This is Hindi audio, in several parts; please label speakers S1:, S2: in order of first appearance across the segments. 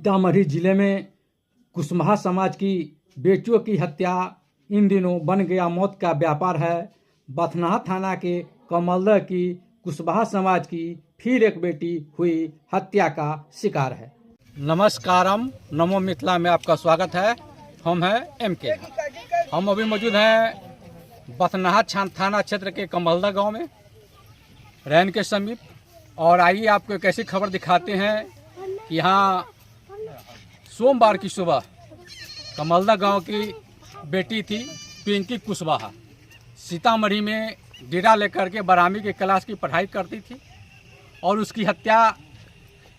S1: सीतामढ़ी जिले में कुशवाहा समाज की बेटियों की हत्या इन दिनों बन गया मौत का व्यापार है। बथनाहा थाना के कमलदह की कुशवाहा समाज की फिर एक बेटी हुई हत्या का शिकार है। नमस्कारम, नमो मिथिला में आपका स्वागत है। हम हैं MK। हम अभी मौजूद हैं बथनाहा थाना क्षेत्र के कमलदह गांव में, रैन के समीप। और आइए आपको एक ऐसी खबर दिखाते हैं कि यहाँ सोमवार की सुबह कमलदह गांव की बेटी थी पिंकी कुशवाहा, सीतामढ़ी में डेरा लेकर के 12वीं की क्लास की पढ़ाई करती थी और उसकी हत्या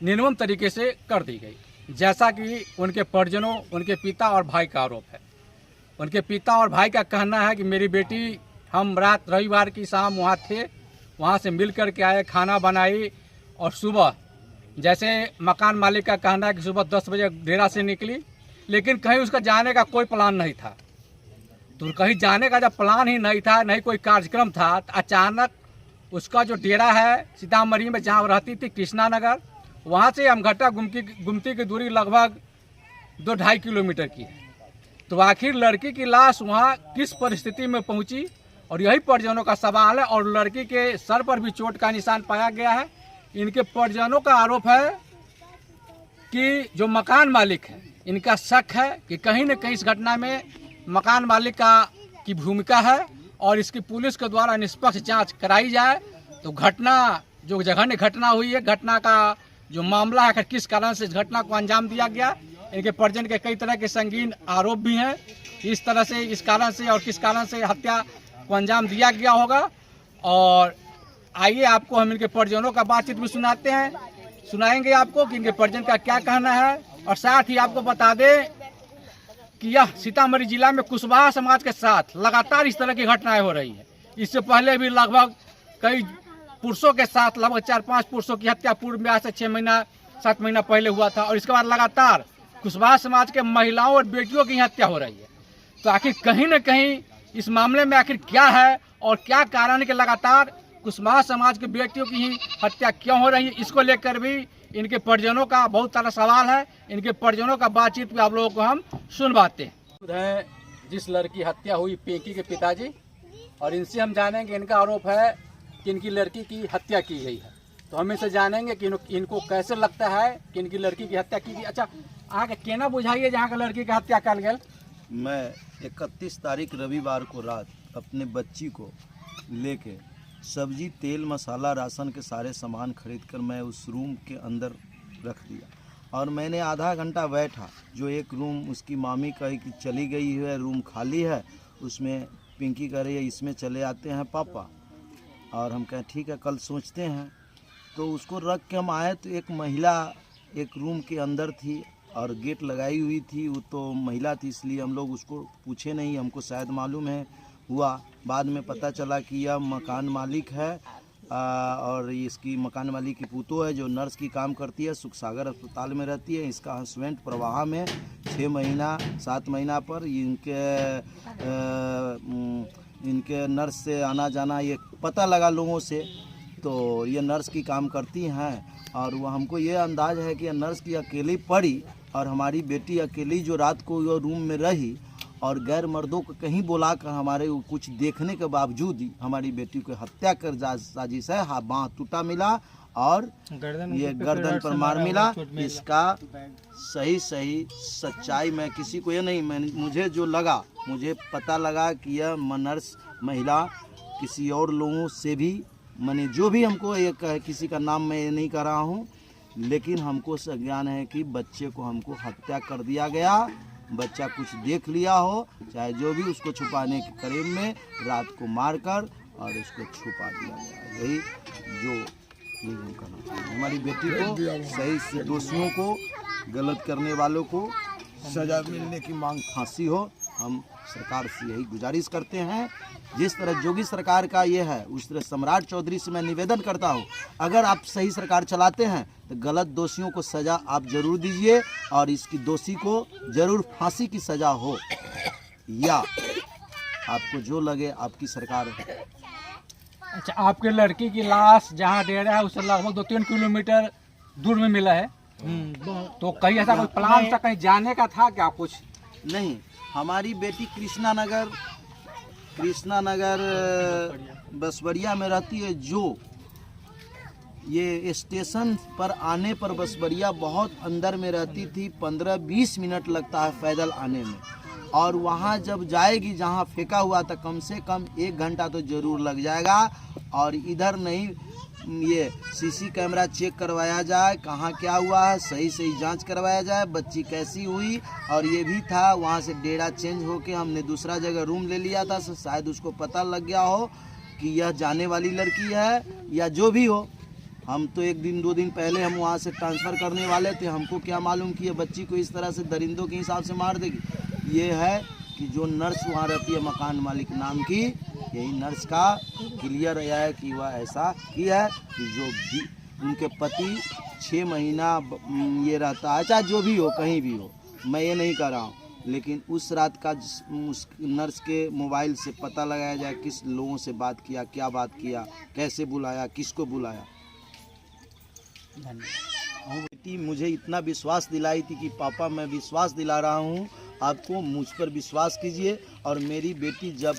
S1: निर्मम तरीके से कर दी गई, जैसा कि उनके परिजनों, उनके पिता और भाई का आरोप है। उनके पिता और भाई का कहना है कि मेरी बेटी, हम रात रविवार की शाम वहाँ थे, वहाँ से मिल कर के आए, खाना बनाई और सुबह, जैसे मकान मालिक का कहना है कि सुबह 10 बजे डेरा से निकली, लेकिन कहीं उसका जाने का कोई प्लान नहीं था। तो कहीं जाने का जब प्लान ही नहीं था, नहीं कोई कार्यक्रम था, तो अचानक उसका जो डेरा है सीतामढ़ी में जहाँ रहती थी कृष्णा नगर, वहाँ से अमघट्टा गुमती की दूरी लगभग 2-2.5 किलोमीटर की है। तो आखिर लड़की की लाश वहाँ किस परिस्थिति में पहुँची, और यही परिजनों का सवाल है। और लड़की के सर पर भी चोट का निशान पाया गया है। इनके परिजनों का आरोप है कि जो मकान मालिक है, इनका शक है कि कहीं न कहीं इस घटना में मकान मालिक की भूमिका है और इसकी पुलिस के द्वारा निष्पक्ष जांच कराई जाए। तो घटना, जो जघन्य घटना हुई है, घटना का जो मामला है, किस कारण से इस घटना को अंजाम दिया गया, इनके परिजन के कई तरह के संगीन आरोप भी हैं। इस तरह से, इस कारण से और किस कारण से हत्या को अंजाम दिया गया होगा। और आइए आपको हम इनके परिजनों का बातचीत भी सुनाएंगे आपको कि इनके परिजन का क्या कहना है। और साथ ही आपको बता दें कि यह सीतामढ़ी जिला में कुशवाहा समाज के साथ लगातार इस तरह की घटनाएं हो रही है। इससे पहले भी लगभग कई पुरुषों के साथ, लगभग 4-5 पुरुषों की हत्या पूर्व में आज से 6-7 महीना पहले हुआ था। और इसके बाद लगातार कुशवाहा समाज के महिलाओं और बेटियों की हत्या हो रही है। तो आखिर कहीं न कहीं इस मामले में आखिर क्या है और क्या कारण है कि लगातार कुशवाहा समाज की बेटियों की ही हत्या क्यों हो रही है, इसको लेकर भी इनके परिजनों का बहुत सारा सवाल है। इनके परिजनों का बातचीत में आप लोगों को हम सुनवाते हैं। जिस लड़की हत्या हुई पिंकी के पिताजी, और इनसे हम जानेंगे, इनका आरोप है कि इनकी लड़की की हत्या की गई है। तो हम इनसे जानेंगे कि इनको कैसे लगता है कि इनकी लड़की की हत्या की गई। अच्छा, आगे केना बुझाइए जहाँ का लड़की की हत्या कर गया।
S2: मैं 31 तारीख रविवार को रात अपने बच्ची को लेके सब्जी, तेल, मसाला, राशन के सारे सामान खरीद कर मैं उस रूम के अंदर रख दिया। और मैंने आधा घंटा बैठा। जो एक रूम उसकी मामी कही कि चली गई है, रूम खाली है, उसमें पिंकी कह रही है इसमें चले आते हैं पापा। और हम कहें ठीक है, कल सोचते हैं। तो उसको रख के हम आए तो एक महिला एक रूम के अंदर थी और गेट लगाई हुई थी। वो तो महिला थी, इसलिए हम लोग उसको पूछे नहीं, हमको शायद मालूम है हुआ। बाद में पता चला कि यह मकान मालिक है और इसकी मकान मालिक की पुतो है, जो नर्स की काम करती है, सुख सागर अस्पताल में रहती है। इसका हस्बैंड प्रवाहा में 6-7 महीना पर इनके नर्स से आना जाना ये पता लगा लोगों से। तो ये नर्स की काम करती हैं और वो हमको ये अंदाज़ है कि नर्स की अकेली पड़ी और हमारी बेटी अकेली जो रात को वो रूम में रही और गैर मर्दों को कहीं बुलाकर हमारे कुछ देखने के बावजूद ही हमारी बेटी को हत्या कर साजिश है। हाँ, बाँह टूटा मिला और ये गर्दन पर मार मिला। इसका सही सच्चाई मैं किसी को ये नहीं, मुझे जो लगा, मुझे पता लगा कि यह नर्स महिला किसी और लोगों से भी, मैंने जो भी हमको एक किसी का नाम मैं नहीं कर रहा हूँ, लेकिन हमको संज्ञान है कि बच्चे को हमको हत्या कर दिया गया। बच्चा कुछ देख लिया हो, चाहे जो भी, उसको छुपाने के करीब में रात को मारकर और उसको छुपा दिया गया। यही हम करना चाहिए। हमारी बेटी को, सही से दोषियों को, गलत करने वालों को सजा मिलने की मांग, फांसी हो। हम सरकार से यही गुजारिश करते हैं। जिस तरह योगी सरकार का ये है, उस तरह सम्राट चौधरी से मैं निवेदन करता हूँ, अगर आप सही सरकार चलाते हैं तो गलत दोषियों को सज़ा आप जरूर दीजिए और इसकी दोषी को जरूर फांसी की सज़ा हो, या आपको जो लगे आपकी सरकार।
S1: अच्छा, आपके लड़की की लाश जहाँ डेरा है उससे लगभग 2-3 किलोमीटर दूर में मिला है। तो कहीं ऐसा कोई प्लान था, कहीं जाने का था क्या कुछ?
S2: नहीं, हमारी बेटी कृष्णा नगर बसवरिया में रहती है। जो ये स्टेशन पर आने पर बसवरिया बहुत अंदर में रहती थी, 15-20 मिनट लगता है पैदल आने में। और वहाँ जब जाएगी जहाँ फेंका हुआ था, कम से कम 1 घंटा तो ज़रूर लग जाएगा। और इधर नहीं, ये सीसी कैमरा चेक करवाया जाए, कहाँ क्या हुआ है, सही सही जांच करवाया जाए, बच्ची कैसी हुई। और ये भी था, वहाँ से डेरा चेंज होके हमने दूसरा जगह रूम ले लिया था, तो शायद उसको पता लग गया हो कि यह जाने वाली लड़की है या जो भी हो। हम तो 1-2 दिन पहले हम वहाँ से ट्रांसफ़र करने वाले थे, हमको क्या मालूम कि ये बच्ची को इस तरह से दरिंदों के हिसाब से मार देगी। ये है कि जो नर्स वहाँ रहती है मकान मालिक नाम की, यही नर्स का क्लियर आया है कि वह ऐसा की है कि जो भी उनके पति 6 महीना ये रहता है, चाहे जो भी हो, कहीं भी हो, मैं ये नहीं कह रहा हूँ, लेकिन उस रात का उस नर्स के मोबाइल से पता लगाया जाए किस लोगों से बात किया, क्या बात किया, कैसे बुलाया, किसको बुलाया। बेटी मुझे इतना विश्वास दिलाई थी कि पापा मैं विश्वास दिला रहा हूँ आपको, मुझ पर विश्वास कीजिए। और मेरी बेटी जब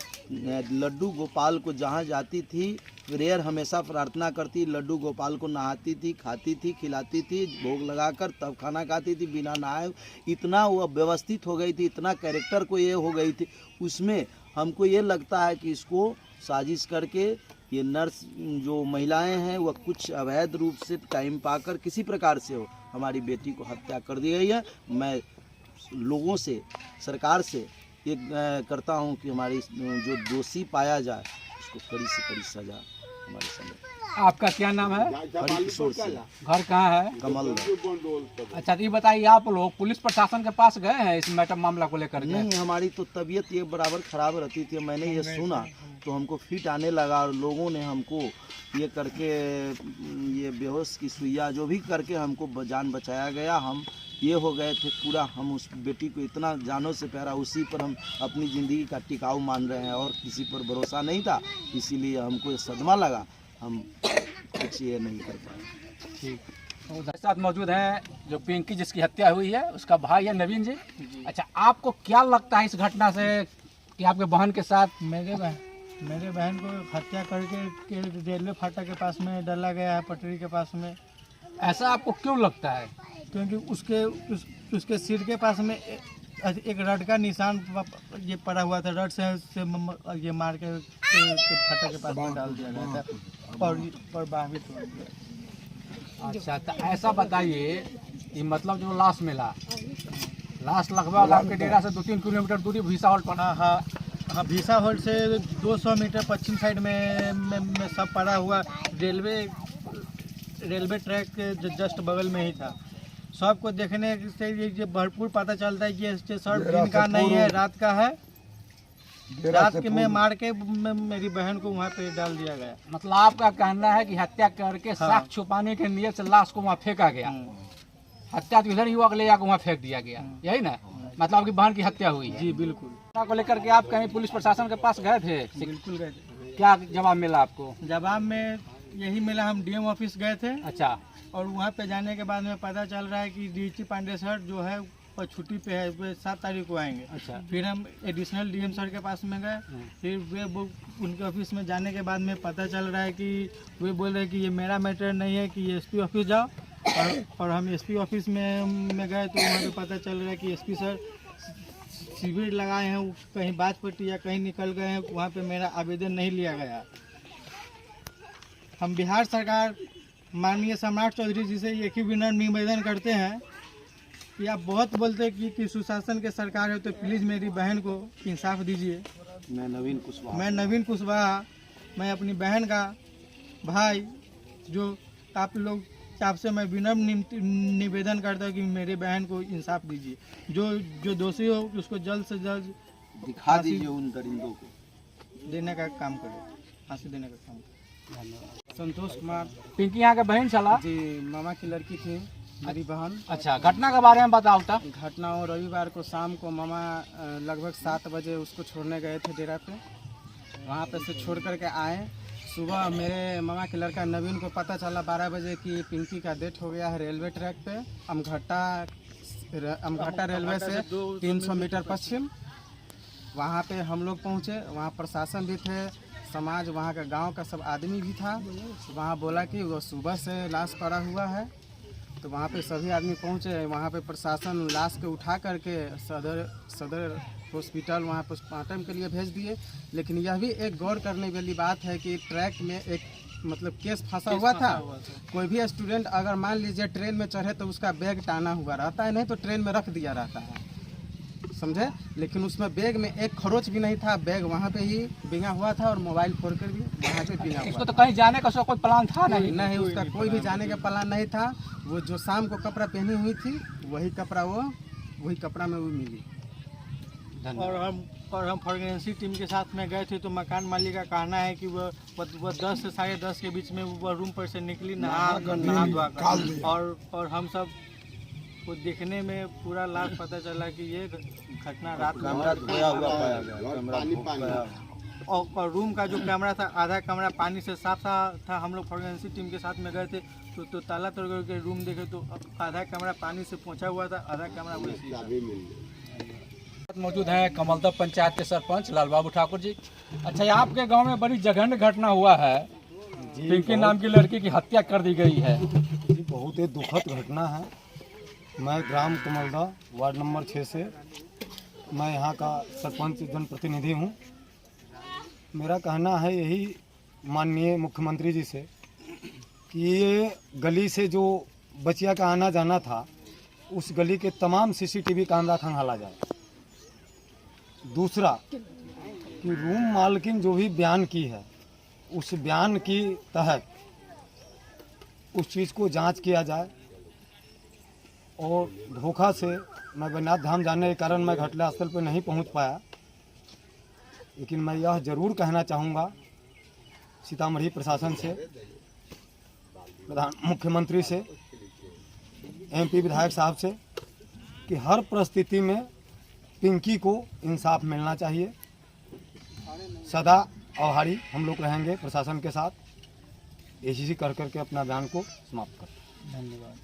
S2: लड्डू गोपाल को जहाँ जाती थी, प्रेयर हमेशा प्रार्थना करती, लड्डू गोपाल को नहाती थी, खाती थी, खिलाती थी, भोग लगाकर तब खाना खाती थी बिना नहाए। इतना वो व्यवस्थित हो गई थी, इतना कैरेक्टर को ये हो गई थी। उसमें हमको ये लगता है कि इसको साजिश करके ये नर्स जो महिलाएं हैं वह कुछ अवैध रूप से टाइम पाकर किसी प्रकार से हो हमारी बेटी को हत्या कर दी गई है। मैं लोगों से, सरकार से ये करता हूं कि हमारी जो दोषी पाया जाए उसको कड़ी से कड़ी सजा हमारे समय।
S1: आपका क्या नाम है?
S2: हरिकिशोर से।
S1: घर कहाँ है?
S2: कमल।
S1: अच्छा, तो ये बताइए, आप लोग पुलिस प्रशासन के पास गए हैं इस मैटर मामला को लेकर के?
S2: नहीं, हमारी तो तबीयत ये बराबर ख़राब रहती थी। मैंने ये सुना तो हमको फिट आने लगा और लोगों ने हमको ये करके, ये बेहोश की सुइया जो भी करके हमको जान बचाया गया। हम ये हो गए थे पूरा, हम उस बेटी को इतना जानों से प्यारा, उसी पर हम अपनी ज़िंदगी का टिकाऊ मान रहे हैं और किसी पर भरोसा नहीं था, इसीलिए हमको ये सदमा लगा, हम कुछ ये नहीं कर पाए।
S1: ठीक, तो उधर साथ मौजूद हैं जो पिंकी जिसकी हत्या हुई है, उसका भाई है नवीन जी। अच्छा, आपको क्या लगता है इस घटना से कि आपके बहन के साथ?
S3: मेरे बहन को हत्या करके रेलवे फाटक के पास में डाला गया है, पटरी के पास में।
S1: ऐसा आपको क्यों लगता है?
S3: क्योंकि उसके सिर के पास में एक रड का निशान ये पड़ा हुआ था, रड से ये मार के फाटक के पास में डाल दिया गया था और बाह भी तोड़ दिया।
S1: अच्छा, तो ऐसा बताइए कि मतलब जो लाश मिला, लाश लगभग आपके डेरा से 2-3 किलोमीटर दूरी भीसा हॉल्ट पर।
S3: हाँ, भीसा हॉल्ट से 200 मीटर पश्चिम साइड में सब पड़ा हुआ, रेलवे ट्रैक के जस्ट बगल में ही था। सबको देखने से ये भरपूर पता चलता है कि ये स्टेशन दिन का नहीं है, रात का है। रात के में मार के मेरी बहन को वहाँ पे डाल दिया गया।
S1: मतलब आपका कहना है कि हत्या करके साक्ष्य छुपाने के नियत से लाश को वहाँ फेंका गया। हत्या तो इधर युवक ले जाकर वहाँ फेंक दिया गया, यही ना? मतलब आपकी बहन की हत्या हुई है?
S3: जी बिल्कुल।
S1: को लेकर के आप कहीं पुलिस प्रशासन के पास गए थे?
S3: बिल्कुल गए थे।
S1: क्या जवाब मिला आपको?
S3: जवाब में यही मिला, हम डीएम ऑफिस गए थे।
S1: अच्छा,
S3: और वहाँ पे जाने के बाद में पता चल रहा है कि डीएसपी पांडे सर जो है वो छुट्टी पे है, वे 7 तारीख को आएंगे।
S1: अच्छा।
S3: फिर हम एडिशनल डीएम सर के पास में गए, फिर वो उनके ऑफिस में जाने के बाद में पता चल रहा है कि वे बोल रहे हैं कि ये मेरा मैटर नहीं है, कि एसपी ऑफिस जाओ। और हम एसपी ऑफिस में गए तो वहाँ पे पता चल रहा है कि एसपी सर शिविर लगाए हैं, कहीं बाजपट्टी या कहीं निकल गए हैं, वहाँ पे मेरा आवेदन नहीं लिया गया। हम बिहार सरकार माननीय सम्राट चौधरी जी से एक ही विनम्र निवेदन करते हैं कि आप बहुत बोलते हैं कि सुशासन के सरकार है, तो प्लीज़ मेरी बहन को इंसाफ दीजिए।
S2: मैं
S3: नवीन कुशवाहा, मैं अपनी बहन का भाई, जो आप लोग आपसे मैं विनम्र निवेदन करता हूँ कि मेरी बहन को इंसाफ दीजिए। जो दोषी हो उसको जल्द से जल्द
S2: दिखा दीजिए, उन दरिंदों को
S3: देने का काम करें, फांसी देने का काम करें। संतोष कुमार,
S1: पिंकी यहाँ के बहन चला
S3: जी, मामा की लड़की थी मेरी बहन।
S1: अच्छा, घटना के बारे में बताओ। तब
S3: घटना हो रविवार को शाम को मामा लगभग 7 बजे उसको छोड़ने गए थे डेरा पे। वहाँ पे से छोड़ करके आए, सुबह मेरे मामा के लड़का नवीन को पता चला 12 बजे कि पिंकी का डेथ हो गया है रेलवे ट्रैक पे अमघट्टा रेलवे से 300 मीटर पश्चिम। वहाँ पे हम लोग पहुँचे, वहाँ प्रशासन भी थे, समाज वहाँ का गांव का सब आदमी भी था। वहाँ बोला कि वो सुबह से लाश पड़ा हुआ है, तो वहाँ पे सभी आदमी पहुँचे। वहाँ पे प्रशासन लाश को उठा करके सदर हॉस्पिटल वहाँ पोस्टमार्टम के लिए भेज दिए। लेकिन यह भी एक गौर करने वाली बात है कि ट्रैक में एक मतलब केस फंसा हुआ था। कोई भी स्टूडेंट अगर मान लीजिए ट्रेन में चढ़े तो उसका बैग टाना हुआ रहता है, नहीं तो ट्रेन में रख दिया रहता है, समझे। लेकिन उसमें बैग में एक खरोच भी नहीं था, बैग वहाँ पे ही बिंगा हुआ था और मोबाइल फोड़ कर भी वहाँ पे बिंगा हुआ।
S1: तो कहीं जाने का उसका कोई प्लान था
S3: नहीं, उसका कोई भी जाने का प्लान नहीं था। वो जो शाम को कपड़ा पहनी हुई थी वही कपड़ा में वो मिली। और हम फॉरेंसिक टीम के साथ में गए थे, तो मकान मालिक का कहना है कि वह 10 से 10:30 के बीच में वह रूम पर से निकली नहा धोआ कर। और हम सब को देखने में पूरा लाश पता चला कि ये घटना रात में और रूम का जो कैमरा था आधा कैमरा पानी से साफ था। हम लोग फॉरेंसिक टीम के साथ में गए थे तो ताला तोड़ के रूम देखे तो आधा कैमरा पानी से पहुंचा हुआ था, आधा कैमरा
S1: मौजूद है कमलदह पंचायत के सरपंच लाल बाबू ठाकुर जी। अच्छा, आपके गांव में बड़ी जघन्य घटना हुआ है, पिंकी नाम की लड़की की हत्या कर दी गई है।
S4: जी, बहुत ही दुखद घटना है। मैं ग्राम कमलदह वार्ड नंबर 6 से मैं यहाँ का सरपंच जनप्रतिनिधि हूँ। मेरा कहना है यही माननीय मुख्यमंत्री जी से कि ये गली से जो बचिया का आना जाना था उस गली के तमाम CCTV कैमरा खंगाला जाए। दूसरा कि रूम मालकिन जो भी बयान की है उस बयान की तहत उस चीज़ को जांच किया जाए। और धोखा से मैं वैद्यनाथ धाम जाने के कारण मैं घटनास्थल पर नहीं पहुंच पाया, लेकिन मैं यह ज़रूर कहना चाहूँगा सीतामढ़ी प्रशासन से, मुख्यमंत्री से, MP विधायक साहब से कि हर परिस्थिति में पिंकी को इंसाफ मिलना चाहिए। सदा आभारी हम लोग रहेंगे प्रशासन के साथ। ACC कर करके अपना बयान को समाप्त करते हैं।
S3: धन्यवाद।